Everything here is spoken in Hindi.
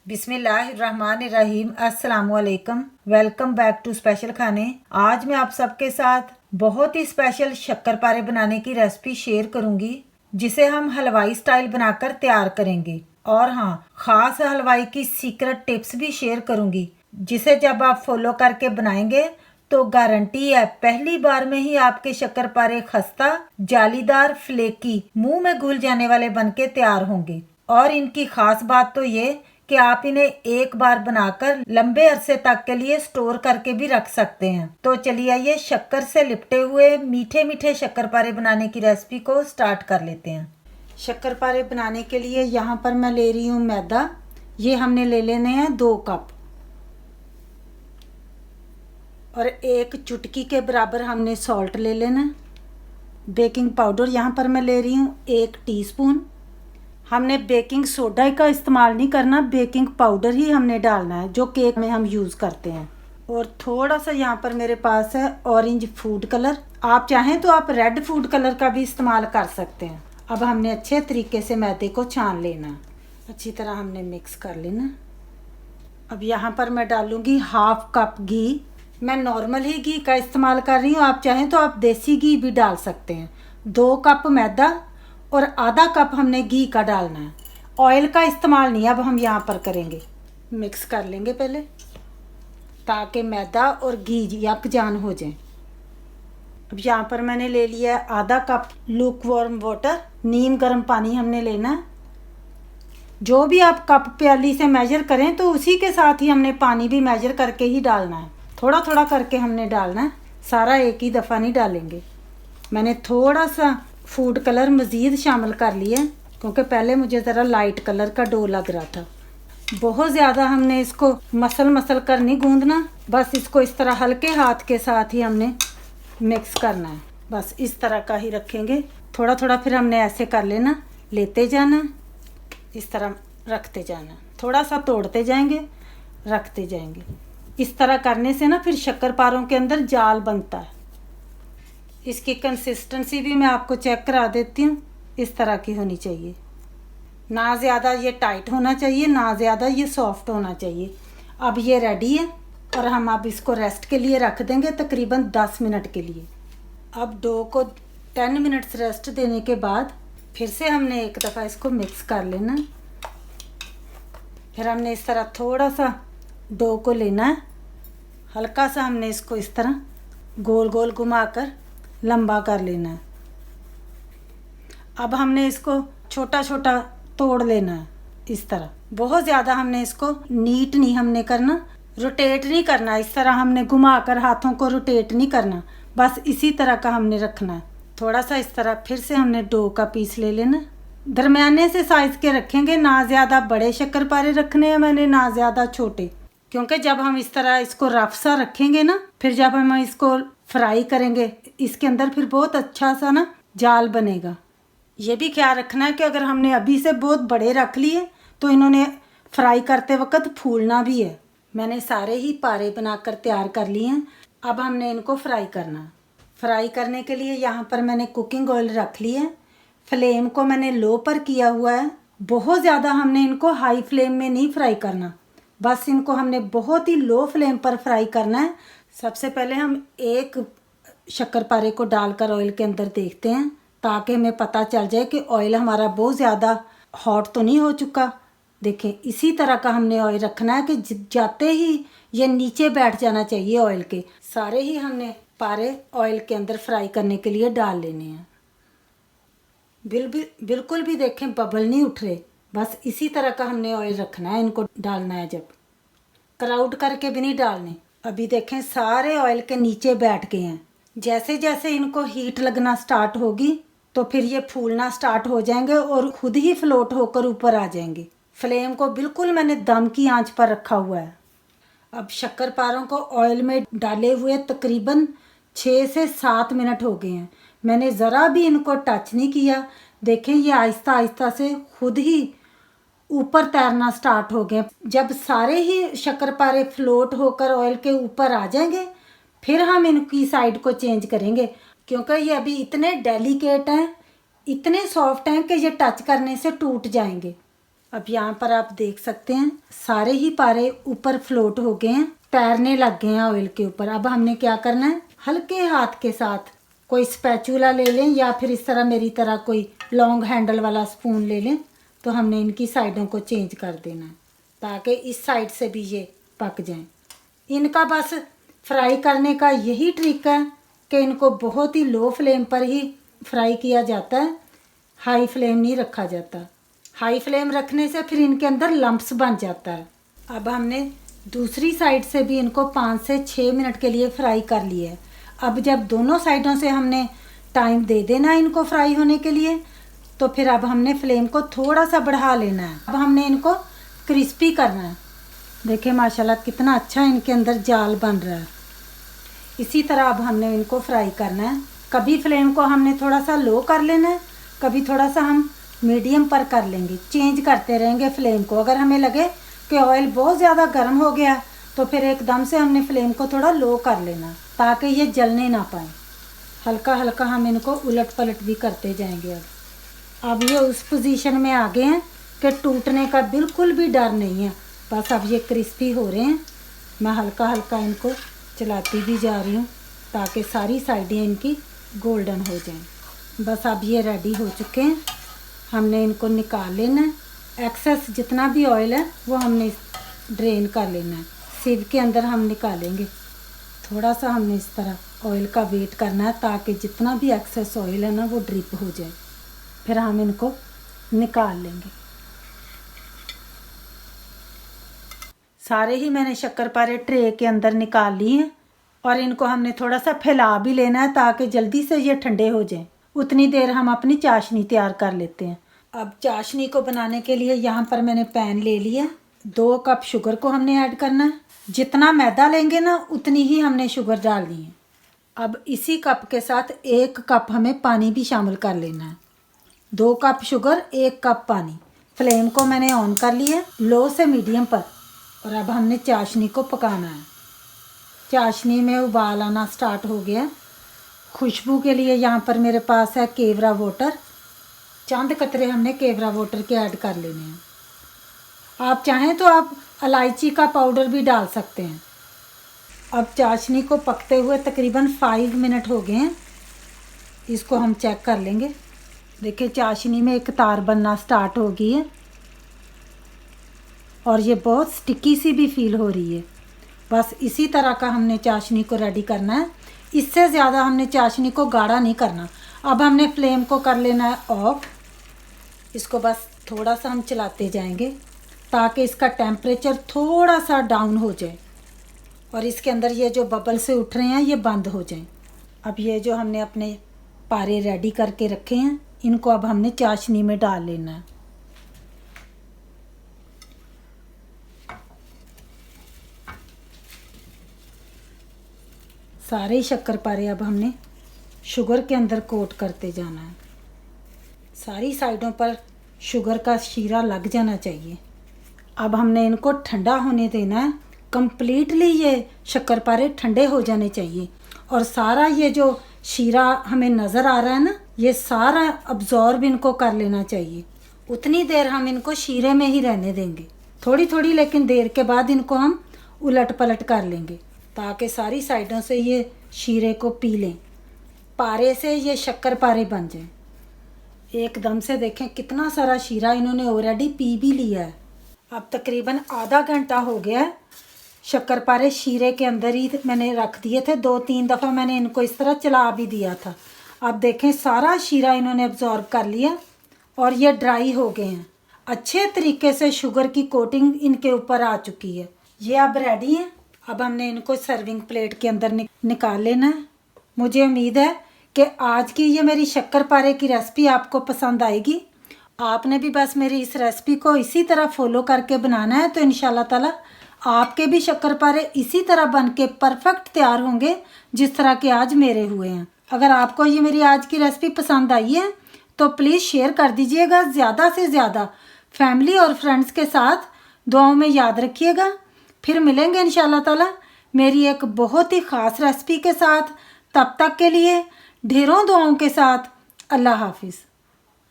बिस्मिल्लाहिर्रहमानिर्रहीम। अस्सलामुअलैकुम। वेलकम बैक टू स्पेशल खाने। आज मैं आप सबके साथ बहुत ही स्पेशल शक्करपारे बनाने की रेसिपी शेयर करूंगी, जिसे हम हलवाई स्टाइल बनाकर तैयार करेंगे। और हाँ, खास हलवाई की सीक्रेट टिप्स भी शेयर करूंगी, जिसे जब आप फॉलो करके बनाएंगे तो गारंटी है पहली बार में ही आपके शक्करपारे खस्ता, जालीदार, फ्लेकी, मुंह में घुल जाने वाले बनके तैयार होंगे। और इनकी खास बात तो ये कि आप इन्हें एक बार बनाकर लंबे अरसे तक के लिए स्टोर करके भी रख सकते हैं। तो चलिए आइए शक्कर से लिपटे हुए मीठे मीठे शक्करपारे बनाने की रेसिपी को स्टार्ट कर लेते हैं। शक्करपारे बनाने के लिए यहाँ पर मैं ले रही हूँ मैदा। ये हमने ले लेने हैं 2 कप, और 1 चुटकी के बराबर हमने सॉल्ट ले लेना। बेकिंग पाउडर यहाँ पर मैं ले रही हूँ 1 टीस्पून। हमने बेकिंग सोडा का इस्तेमाल नहीं करना, बेकिंग पाउडर ही हमने डालना है जो केक में हम यूज़ करते हैं। और थोड़ा सा यहाँ पर मेरे पास है ऑरेंज फूड कलर। आप चाहें तो आप रेड फूड कलर का भी इस्तेमाल कर सकते हैं। अब हमने अच्छे तरीके से मैदे को छान लेना, अच्छी तरह हमने मिक्स कर लेना। अब यहाँ पर मैं डालूँगी 1/2 कप घी। मैं नॉर्मल ही घी का इस्तेमाल कर रही हूँ, आप चाहें तो आप देसी घी भी डाल सकते हैं। 2 कप मैदा और आधा कप हमने घी का डालना है। ऑयल का इस्तेमाल नहीं अब हम यहाँ पर करेंगे। मिक्स कर लेंगे पहले, ताकि मैदा और घी यकजान हो जाए। अब यहाँ पर मैंने ले लिया है आधा कप लूक वार्म वाटर, नीम गर्म पानी हमने लेना है। जो भी आप कप प्याली से मेजर करें तो उसी के साथ ही हमने पानी भी मेजर करके ही डालना है। थोड़ा थोड़ा करके हमने डालना है, सारा एक ही दफ़ा नहीं डालेंगे। मैंने थोड़ा सा फूड कलर मज़ीद शामिल कर लिया, क्योंकि पहले मुझे ज़रा लाइट कलर का डो लग रहा था। बहुत ज़्यादा हमने इसको मसल कर नहीं गूंदना, बस इसको इस तरह हल्के हाथ के साथ ही हमने मिक्स करना है। बस इस तरह का ही रखेंगे। थोड़ा थोड़ा फिर हमने ऐसे कर लेना, लेते जाना, इस तरह रखते जाना, थोड़ा सा तोड़ते जाएंगे, रखते जाएंगे। इस तरह करने से ना फिर शक्करपारों के अंदर जाल बनता है। इसकी कंसिस्टेंसी भी मैं आपको चेक करा देती हूँ। इस तरह की होनी चाहिए, ना ज़्यादा ये टाइट होना चाहिए, ना ज़्यादा ये सॉफ्ट होना चाहिए। अब ये रेडी है और हम अब इसको रेस्ट के लिए रख देंगे, तकरीबन 10 मिनट के लिए। अब डो को 10 मिनट्स रेस्ट देने के बाद फिर से हमने एक दफ़ा इसको मिक्स कर लेना। फिर हमने इस तरह थोड़ा सा डो को लेना है, हल्का सा हमने इसको इस तरह गोल गोल घुमाकर लंबा कर लेना है। अब हमने इसको छोटा छोटा तोड़ लेना है इस तरह। बहुत ज़्यादा हमने इसको नीट नहीं हमने करना, रोटेट नहीं करना। इस तरह हमने घुमाकर हाथों को रोटेट नहीं करना, बस इसी तरह का हमने रखना है। थोड़ा सा इस तरह फिर से हमने डो का पीस ले लेना। दरमियाने से साइज़ के रखेंगे, ना ज़्यादा बड़े शक्करपारे रखने हैं मैंने, ना ज़्यादा छोटे, क्योंकि जब हम इस तरह इसको रफ सा रखेंगे ना, फिर जब हम इसको फ्राई करेंगे इसके अंदर फिर बहुत अच्छा सा ना जाल बनेगा। ये भी ख्याल रखना है कि अगर हमने अभी से बहुत बड़े रख लिए तो इन्होंने फ्राई करते वक्त फूलना भी है। मैंने सारे ही पारे बनाकर तैयार कर लिए हैं। अब हमने इनको फ्राई करना। फ्राई करने के लिए यहाँ पर मैंने कुकिंग ऑयल रख लिया है। फ्लेम को मैंने लो पर किया हुआ है। बहुत ज़्यादा हमने इनको हाई फ्लेम में नहीं फ्राई करना, बस इनको हमने बहुत ही लो फ्लेम पर फ्राई करना है। सबसे पहले हम एक शक्करपारे को डालकर ऑयल के अंदर देखते हैं, ताकि हमें पता चल जाए कि ऑयल हमारा बहुत ज़्यादा हॉट तो नहीं हो चुका। देखें, इसी तरह का हमने ऑयल रखना है कि जाते ही ये नीचे बैठ जाना चाहिए ऑयल के। सारे ही हमने पारे ऑयल के अंदर फ्राई करने के लिए डाल लेने हैं। बिल्कुल भी देखें बबल नहीं उठ रहे, बस इसी तरह का हमने ऑयल रखना है। इनको डालना है जब क्राउड करके भी नहीं डालने। अभी देखें सारे ऑयल के नीचे बैठ गए हैं। जैसे जैसे इनको हीट लगना स्टार्ट होगी तो फिर ये फूलना स्टार्ट हो जाएंगे और खुद ही फ्लोट होकर ऊपर आ जाएंगे। फ्लेम को बिल्कुल मैंने दम की आंच पर रखा हुआ है। अब शक्करपारों को ऑयल में डाले हुए तकरीबन 6 से 7 मिनट हो गए हैं। मैंने ज़रा भी इनको टच नहीं किया। देखें ये आहिस्ता आहिस्ता से खुद ही ऊपर तैरना स्टार्ट हो गए। जब सारे ही शक्करपारे फ्लोट होकर ऑयल के ऊपर आ जाएंगे फिर हम इनकी साइड को चेंज करेंगे, क्योंकि ये अभी इतने डेलिकेट हैं, इतने सॉफ्ट हैं कि ये टच करने से टूट जाएंगे। अब यहाँ पर आप देख सकते हैं सारे ही पारे ऊपर फ्लोट हो गए हैं, तैरने लग गए हैं ऑयल के ऊपर। अब हमने क्या करना है, हल्के हाथ के साथ कोई स्पैचुला ले लें या फिर इस तरह मेरी तरह कोई लॉन्ग हैंडल वाला स्पून ले लें, तो हमने इनकी साइडों को चेंज कर देना है ताकि इस साइड से भी ये पक जाएं। इनका बस फ्राई करने का यही ट्रिक है कि इनको बहुत ही लो फ्लेम पर ही फ्राई किया जाता है, हाई फ्लेम नहीं रखा जाता। हाई फ्लेम रखने से फिर इनके अंदर लम्प्स बन जाता है। अब हमने दूसरी साइड से भी इनको 5 से 6 मिनट के लिए फ्राई कर लिया है। अब जब दोनों साइडों से हमने टाइम दे देना है इनको फ्राई होने के लिए, तो फिर अब हमने फ्लेम को थोड़ा सा बढ़ा लेना है। अब हमने इनको क्रिस्पी करना है। देखिए माशाल्लाह कितना अच्छा इनके अंदर जाल बन रहा है। इसी तरह अब हमने इनको फ्राई करना है। कभी फ्लेम को हमने थोड़ा सा लो कर लेना है, कभी थोड़ा सा हम मीडियम पर कर लेंगे, चेंज करते रहेंगे फ्लेम को। अगर हमें लगे कि ऑयल बहुत ज़्यादा गर्म हो गया तो फिर एकदम से हमने फ्लेम को थोड़ा लो कर लेना ताकि ये जलने ना पाए। हल्का हल्का हम इनको उलट पलट भी करते जाएंगे। अब ये उस पोजीशन में आ गए हैं कि टूटने का बिल्कुल भी डर नहीं है। बस अब ये क्रिस्पी हो रहे हैं। मैं हल्का हल्का इनको चलाती भी जा रही हूँ ताकि सारी साइडें इनकी गोल्डन हो जाएं। बस अब ये रेडी हो चुके हैं। हमने इनको निकाल लेना है। एक्सेस जितना भी ऑयल है वो हमने ड्रेन कर लेना है। सिव के अंदर हम निकालेंगे। थोड़ा सा हमने इस तरह ऑयल का वेट करना है ताकि जितना भी एक्सेस ऑयल है ना वो ड्रिप हो जाए। फिर हम इनको निकाल लेंगे। सारे ही मैंने शक्करपारे ट्रे के अंदर निकाल लिए हैं और इनको हमने थोड़ा सा फैला भी लेना है ताकि जल्दी से ये ठंडे हो जाएं। उतनी देर हम अपनी चाशनी तैयार कर लेते हैं। अब चाशनी को बनाने के लिए यहाँ पर मैंने पैन ले लिया। 2 कप शुगर को हमने ऐड करना है। जितना मैदा लेंगे ना उतनी ही हमने शुगर डालनी है। अब इसी कप के साथ 1 कप हमें पानी भी शामिल कर लेना है। 2 कप शुगर 1 कप पानी। फ्लेम को मैंने ऑन कर लिया लो से मीडियम पर। और अब हमने चाशनी को पकाना है। चाशनी में उबाल आना स्टार्ट हो गया। खुशबू के लिए यहाँ पर मेरे पास है केवरा वाटर। चंद कतरे हमने केवरा वाटर के ऐड कर लेने हैं। आप चाहें तो आप इलायची का पाउडर भी डाल सकते हैं। अब चाशनी को पकते हुए तकरीबन 5 मिनट हो गए हैं। इसको हम चेक कर लेंगे। देखिए चाशनी में एक तार बनना स्टार्ट हो गई है और ये बहुत स्टिकी सी भी फील हो रही है। बस इसी तरह का हमने चाशनी को रेडी करना है। इससे ज़्यादा हमने चाशनी को गाढ़ा नहीं करना। अब हमने फ्लेम को कर लेना है ऑफ। इसको बस थोड़ा सा हम चलाते जाएंगे ताकि इसका टेम्परेचर थोड़ा सा डाउन हो जाए और इसके अंदर ये जो बबल से उठ रहे हैं ये बंद हो जाएं। अब ये जो हमने अपने पारे रेडी करके रखे हैं इनको अब हमने चाशनी में डाल लेना है। सारे शक्करपारे अब हमने शुगर के अंदर कोट करते जाना है। सारी साइडों पर शुगर का शीरा लग जाना चाहिए। अब हमने इनको ठंडा होने देना है। कंप्लीटली ये शक्करपारे ठंडे हो जाने चाहिए और सारा ये जो शीरा हमें नज़र आ रहा है ना ये सारा अब्जॉर्ब इनको कर लेना चाहिए। उतनी देर हम इनको शीरे में ही रहने देंगे। थोड़ी थोड़ी लेकिन देर के बाद इनको हम उलट पलट कर लेंगे ताकि सारी साइडों से ये शीरे को पी लें। पारे से ये शक्करपारे बन जाएं। एकदम से देखें कितना सारा शीरा इन्होंने ऑलरेडी पी भी लिया है। अब तकरीबन आधा घंटा हो गया है। शक्करपारे शीरे के अंदर ही मैंने रख दिए थे। 2-3 दफ़ा मैंने इनको इस तरह चला भी दिया था। अब देखें सारा शीरा इन्होंने अब्जॉर्ब कर लिया और ये ड्राई हो गए हैं। अच्छे तरीके से शुगर की कोटिंग इनके ऊपर आ चुकी है। ये अब रेडी है। अब हमने इनको सर्विंग प्लेट के अंदर निकाल लेना है। मुझे उम्मीद है कि आज की ये मेरी शक्करपारे की रेसिपी आपको पसंद आएगी। आपने भी बस मेरी इस रेसिपी को इसी तरह फॉलो करके बनाना है तो इंशाल्लाह ताला आपके भी शक्करपारे इसी तरह बन के परफेक्ट तैयार होंगे जिस तरह के आज मेरे हुए हैं। अगर आपको ये मेरी आज की रेसिपी पसंद आई है तो प्लीज़ शेयर कर दीजिएगा ज़्यादा से ज़्यादा फैमिली और फ्रेंड्स के साथ। दुआओं में याद रखिएगा। फिर मिलेंगे इंशाल्लाह ताला मेरी एक बहुत ही ख़ास रेसिपी के साथ। तब तक के लिए ढेरों दुआओं के साथ अल्लाह हाफिज़।